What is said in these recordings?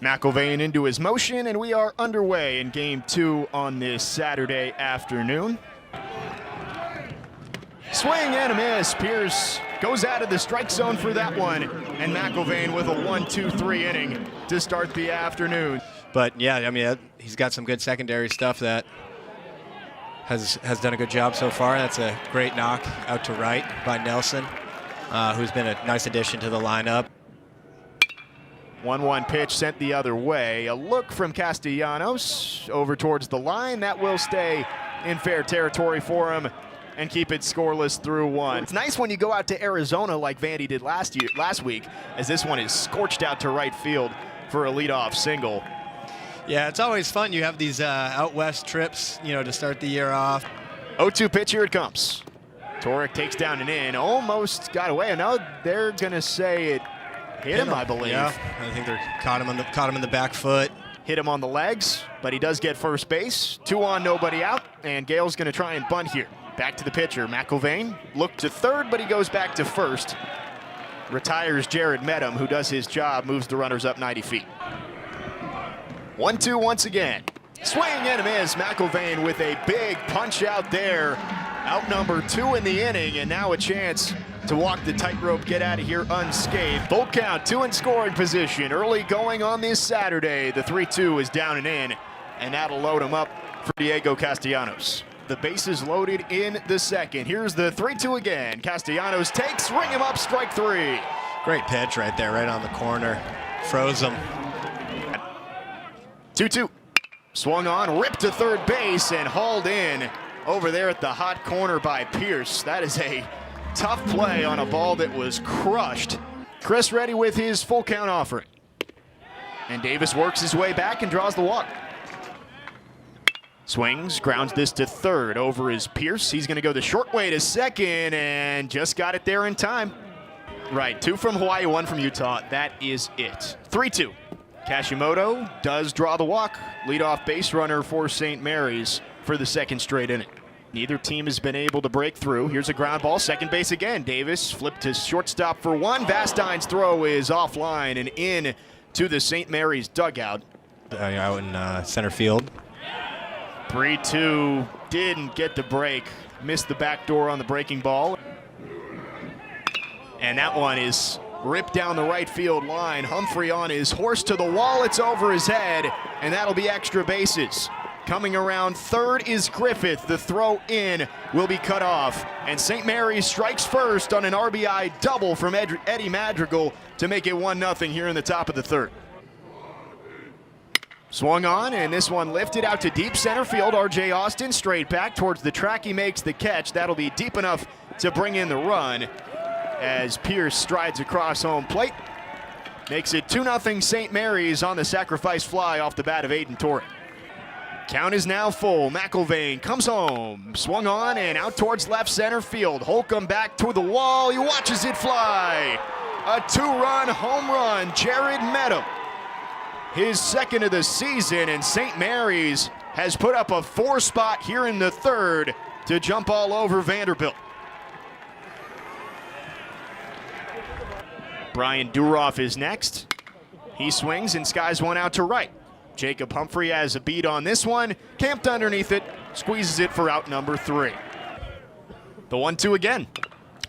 McIlvain into his motion, and we are underway in Game 2 on this Saturday afternoon. Swing and a miss. Pierce goes out of the strike zone for that one, and McIlvain with a 1-2-3 inning to start the afternoon. But yeah, I mean, he's got some good secondary stuff that has done a good job so far. That's a great knock out to right by Nelson, who's been a nice addition to the lineup. 1-1 pitch sent the other way. A look from Castellanos over towards the line. That will stay in fair territory for him and keep it scoreless through one. It's nice when you go out to Arizona like Vandy did last week, as this one is scorched out to right field for a leadoff single. Yeah, it's always fun. You have these out west trips, to start the year off. 0-2 pitch, here it comes. Torek takes down and in, almost got away. And now they're gonna say it hit him, I believe. Yeah, I think they caught him in the back foot. Hit him on the legs, but he does get first base. 2 on, nobody out, and Gale's gonna try and bunt here. Back to the pitcher, McIlvain. Looked to third, but he goes back to first. Retires Jared Medham, who does his job, moves the runners up 90 feet. 1-2 once again. Swing and a miss. McIlvain with a big punch out there. Out number 2 in the inning, and now a chance to walk the tightrope, get out of here unscathed. Full count, 2 in scoring position. Early going on this Saturday. The 3-2 is down and in, and that'll load him up for Diego Castellanos. The bases loaded in the second. Here's the 3-2 again. Castellanos takes, ring him up, strike 3. Great pitch right there, right on the corner. Froze him. 2-2. Swung on, ripped to third base, and hauled in over there at the hot corner by Pierce. That is a tough play on a ball that was crushed. Chris ready with his full count offering. And Davis works his way back and draws the walk. Swings, grounds this to third. Over is Pierce. He's going to go the short way to second and just got it there in time. Right, 2 from Hawaii, 1 from Utah. That is it. 3-2. Kashimoto does draw the walk. Leadoff base runner for St. Mary's for the second straight inning. Neither team has been able to break through. Here's a ground ball, second base again. Davis flipped to shortstop for 1. Vastein's throw is offline and in to the St. Mary's dugout. Out in center field. 3-2, didn't get the break. Missed the back door on the breaking ball. And that one is ripped down the right field line. Humphrey on his horse to the wall. It's over his head, and that'll be extra bases. Coming around third is Griffith. The throw in will be cut off, and St. Mary's strikes first on an RBI double from Eddie Madrigal to make it 1-0 here in the top of the third. Swung on, and this one lifted out to deep center field. R.J. Austin straight back towards the track. He makes the catch. That'll be deep enough to bring in the run as Pierce strides across home plate. Makes it 2-0 St. Mary's on the sacrifice fly off the bat of Aiden Torrey. Count is now full. McIlvain comes home. Swung on and out towards left center field. Holcomb back to the wall. He watches it fly. A 2-run home run. Jared Medham, his second of the season, and St. Mary's has put up a 4 spot here in the third to jump all over Vanderbilt. Brian Duroff is next. He swings and skies one out to right. Jacob Humphrey has a beat on this one. Camped underneath it, squeezes it for out number 3. The 1-2 again.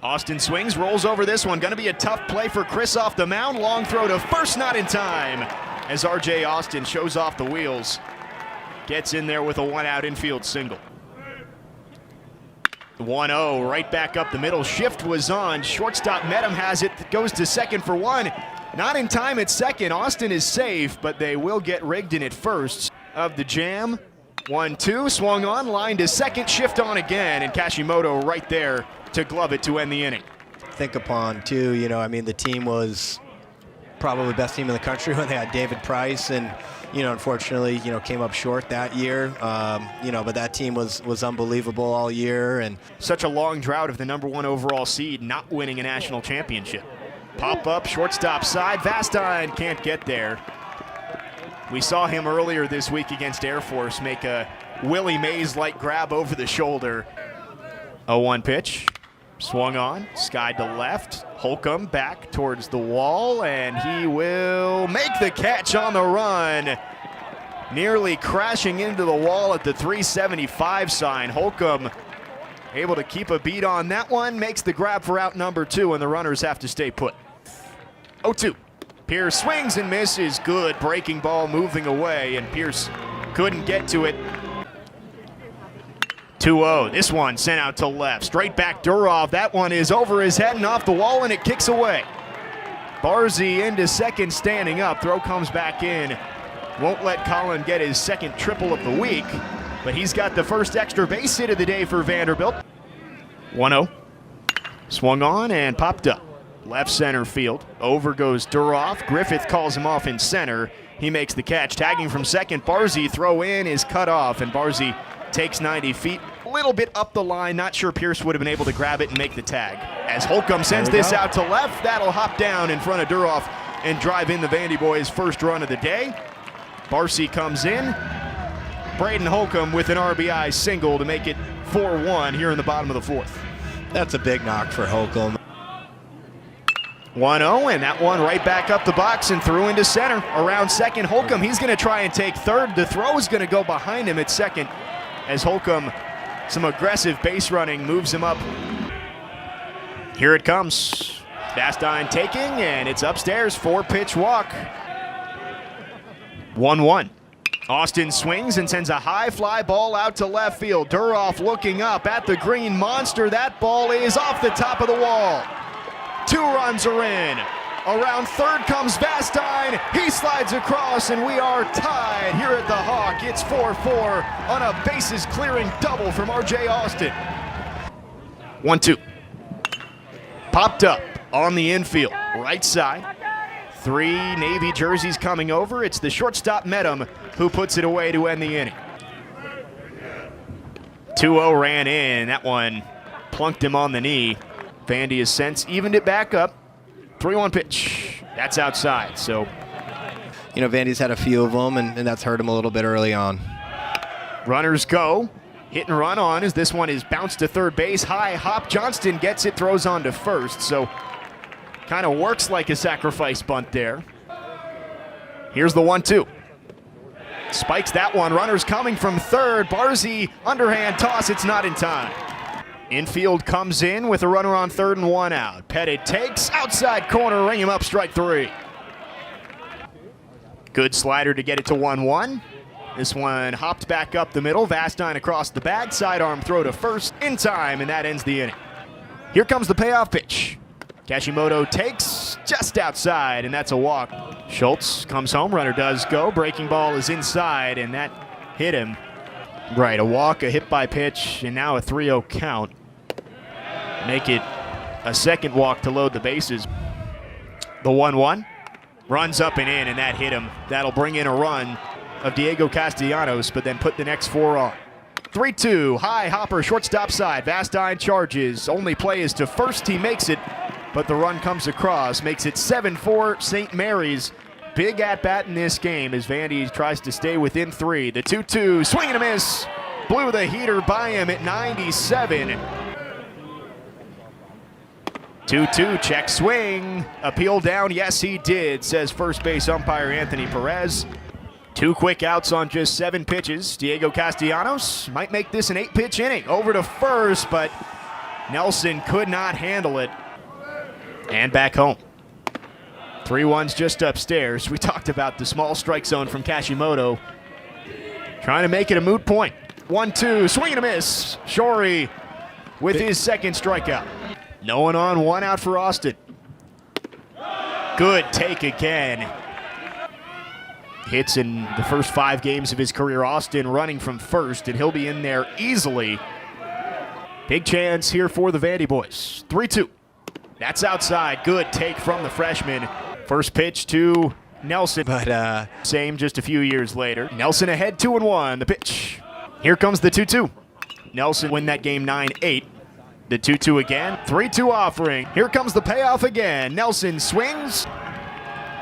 Austin swings, rolls over this one. Gonna be a tough play for Chris off the mound. Long throw to first, not in time, as R.J. Austin shows off the wheels. Gets in there with a 1-out infield single. 1-0, right back up the middle. Shift was on. Shortstop Medham has it. Goes to second for 1. Not in time at second. Austin is safe, but they will get Rigdon at first of the jam. 1-2, swung on, line to second, shift on again, and Kashimoto right there to glove it to end the inning. Think upon, too, the team was probably the best team in the country when they had David Price, and unfortunately, came up short that year. But that team was unbelievable all year, and such a long drought of the #1 overall seed not winning a national championship. Pop up, shortstop side. Vastein can't get there. We saw him earlier this week against Air Force make a Willie Mays-like grab over the shoulder. 0-1 pitch, swung on, skied to left. Holcomb back towards the wall, and he will make the catch on the run. Nearly crashing into the wall at the 375 sign. Holcomb able to keep a beat on that one, makes the grab for out number 2, and the runners have to stay put. 0-2. Pierce swings and misses. Good breaking ball moving away, and Pierce couldn't get to it. 2-0. This one sent out to left. Straight back Durov. That one is over his head and off the wall, and it kicks away. Barzy into second standing up. Throw comes back in. Won't let Colin get his second triple of the week, but he's got the first extra base hit of the day for Vanderbilt. 1-0. Swung on and popped up. Left center field. Over goes Durov. Griffith calls him off in center. He makes the catch. Tagging from second. Barzy throw in is cut off, and Barzy takes 90 feet. A little bit up the line. Not sure Pierce would have been able to grab it and make the tag. As Holcomb sends this out to left, that'll hop down in front of Durov and drive in the Vandy boys' first run of the day. Barzy comes in. Braden Holcomb with an RBI single to make it 4-1 here in the bottom of the fourth. That's a big knock for Holcomb. 1-0, and that one right back up the box and through into center. Around second, Holcomb, he's going to try and take third. The throw is going to go behind him at second as Holcomb, some aggressive base running, moves him up. Here it comes. Bastine taking, and it's upstairs. 4-pitch walk. 1-1. Austin swings and sends a high fly ball out to left field. Durov looking up at the green monster. That ball is off the top of the wall. 2 runs are in. Around third comes Bastine. He slides across, and we are tied here at the Hawk. It's 4-4 on a bases clearing double from R.J. Austin. 1-2. Popped up on the infield, right side. 3 Navy jerseys coming over. It's the shortstop Medham who puts it away to end the inning. 2-0 ran in. That one plunked him on the knee. Vandy has since evened it back up. 3-1 pitch. That's outside. So, Vandy's had a few of them, and that's hurt him a little bit early on. Runners go. Hit and run on as this one is bounced to third base. High hop. Johnston gets it, throws on to first. So, kind of works like a sacrifice bunt there. Here's the 1-2. Spikes that one. Runners coming from third. Barzy, underhand toss. It's not in time. Infield comes in with a runner on third and 1 out. Pettit takes outside corner, ring him up, strike 3. Good slider to get it to 1-1. This one hopped back up the middle. Vastine across the bag. Sidearm throw to first in time, and that ends the inning. Here comes the payoff pitch. Kashimoto takes just outside, and that's a walk. Schultz comes home. Runner does go. Breaking ball is inside, and that hit him. Right, a walk, a hit by pitch, and now a 3-0 count. Make it a second walk to load the bases. The 1-1 runs up and in, and that hit him. That'll bring in a run of Diego Castellanos, but then put the next 4 on. 3-2, high hopper, shortstop side. Vastine charges. Only play is to first. He makes it, but the run comes across. Makes it 7-4 St. Mary's. Big at-bat in this game as Vandy tries to stay within 3. The 2-2, swing and a miss. Blew the heater by him at 97. 2-2, check swing. Appeal down, yes he did, says first base umpire Anthony Perez. 2 quick outs on just 7 pitches. Diego Castellanos might make this an 8-pitch inning. Over to first, but Nelson could not handle it. And back home. 3-1's just upstairs. We talked about the small strike zone from Kashimoto. Trying to make it a moot point. 1-2, swing and a miss. Shorey with his second strikeout. No one on, 1 out for Austin. Good take again. Hits in the first 5 games of his career. Austin running from first, and he'll be in there easily. Big chance here for the Vandy boys. 3-2. That's outside. Good take from the freshman. First pitch to Nelson, but same just a few years later. Nelson ahead 2-1. The pitch. Here comes the 2-2. Nelson win that game 9-8. The 2-2 again. 3-2 offering. Here comes the payoff again. Nelson swings.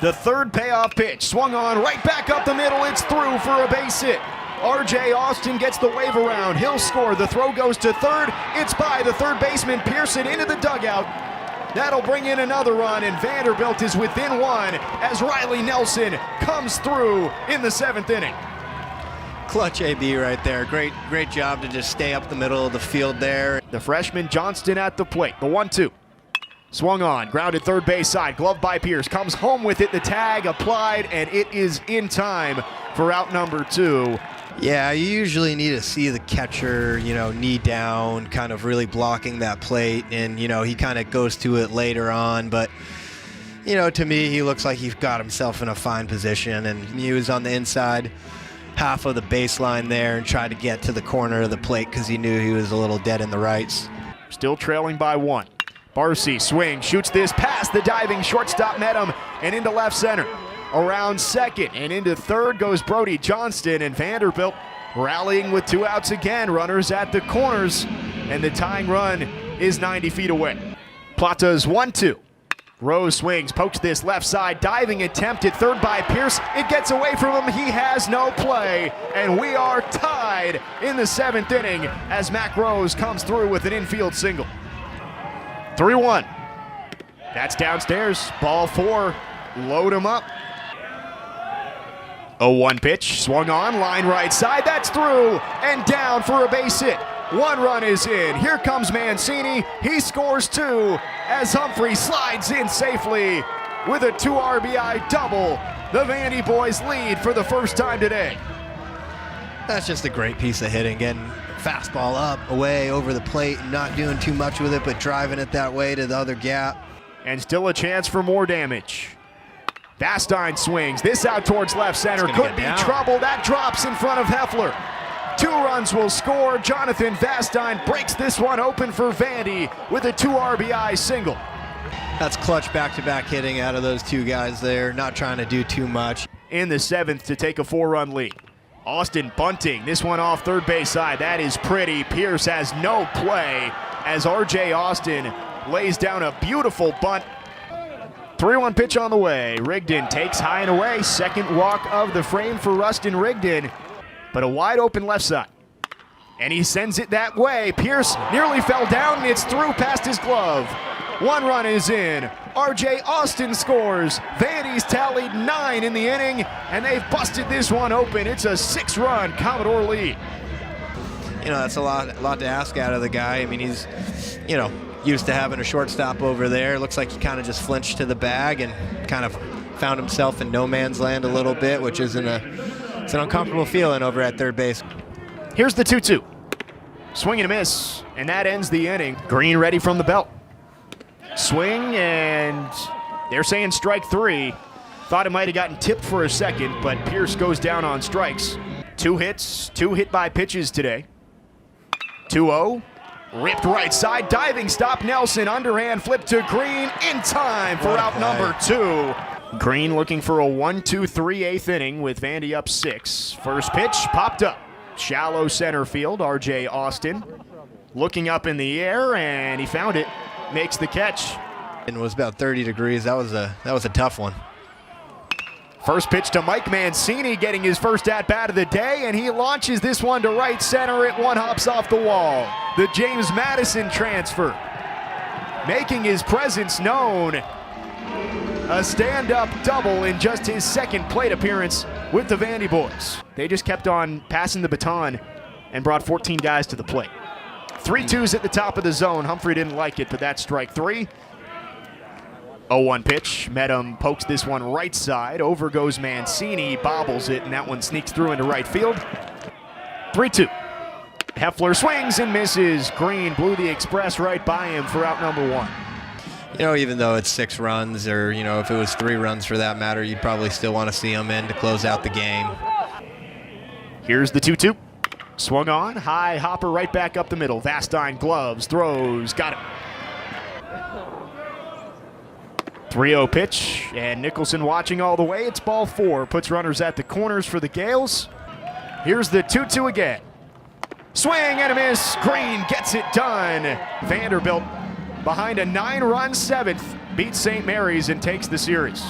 The third payoff pitch. Swung on right back up the middle. It's through for a base hit. R.J. Austin gets the wave around. He'll score. The throw goes to third. It's by the third baseman. Pearson into the dugout. That'll bring in another run, and Vanderbilt is within one as Riley Nelson comes through in the 7th inning. Clutch AB right there. Great job to just stay up the middle of the field there. The freshman Johnston at the plate. The 1-2. Swung on, grounded third base side, glove by Pierce, comes home with it, the tag applied, and it is in time for out number 2. Yeah, you usually need to see the catcher, knee down, kind of really blocking that plate, and, he kind of goes to it later on, but, to me, he looks like he's got himself in a fine position, and he was on the inside half of the baseline there and tried to get to the corner of the plate because he knew he was a little dead in the rights. Still trailing by 1. Barcy swings, shoots this past the diving shortstop, met him, and into left center. Around second and into third goes Brody Johnston, and Vanderbilt rallying with 2 outs again. Runners at the corners, and the tying run is 90 feet away. Plata's 1-2. Rose swings, pokes this left side, diving attempt at third by Pierce. It gets away from him, he has no play, and we are tied in the 7th inning as Mac Rose comes through with an infield single. 3-1. That's downstairs. Ball 4. Load him up. 0-1 pitch. Swung on. Line right side. That's through. And down for a base hit. 1 run is in. Here comes Mancini. He scores 2 as Humphrey slides in safely with a 2 RBI double. The Vandy boys lead for the first time today. That's just a great piece of hitting. Getting fastball up, away, over the plate, and not doing too much with it, but driving it that way to the other gap. And still a chance for more damage. Vastine swings. This out towards left center. Could be trouble. That drops in front of Heffler. 2 runs will score. Jonathan Vastine breaks this one open for Vandy with a 2 RBI single. That's clutch back-to-back hitting out of those 2 guys there. Not trying to do too much. In the 7th to take a 4-run lead. Austin bunting, this one off third base side. That is pretty. Pierce has no play as R.J. Austin lays down a beautiful bunt. 3-1 pitch on the way. Rigdon takes high and away. Second walk of the frame for Rustin Rigdon, but a wide open left side. And he sends it that way. Pierce nearly fell down, and it's through past his glove. 1 run is in. R.J. Austin scores. Vandy's tallied 9 in the inning, and they've busted this one open. It's a 6-run Commodore lead. That's a lot to ask out of the guy. I mean, he's, used to having a shortstop over there. Looks like he kind of just flinched to the bag and kind of found himself in no man's land a little bit, which isn't it's an uncomfortable feeling over at third base. Here's the 2-2. Swing and a miss, and that ends the inning. Green ready from the belt. Swing, and they're saying strike 3. Thought it might have gotten tipped for a second, but Pierce goes down on strikes. 2 hits, 2 hit by pitches today. 2-0. Ripped right side, diving stop. Nelson underhand flip to Green in time for out number 2. Green looking for a 1-2-3 8th inning with Vandy up 6. First pitch popped up. Shallow center field. R.J. Austin looking up in the air, and he found it. Makes the catch. And it was about 30 degrees. That was a tough one. First pitch to Mike Mancini, getting his first at-bat of the day, and he launches this one to right center. It one hops off the wall. The James Madison transfer making his presence known. A stand-up double in just his 2nd plate appearance with the Vandy boys. They just kept on passing the baton and brought 14 guys to the plate. 3-2s at the top of the zone. Humphrey didn't like it, but that's strike 3. 0-1 pitch. Met him, pokes this one right side. Over goes Mancini, bobbles it, and that one sneaks through into right field. 3-2. Heffler swings and misses. Green blew the express right by him for out number 1. Even though it's 6 runs, or, if it was 3 runs for that matter, you'd probably still want to see him in to close out the game. Here's the 2-2. Swung on, high hopper right back up the middle. Vastine gloves, throws, got him. 3-0 pitch, and Nicholson watching all the way. It's ball 4, puts runners at the corners for the Gales. Here's the 2-2 again. Swing and a miss. Green gets it done. Vanderbilt behind a 9-run 7th beats St. Mary's and takes the series.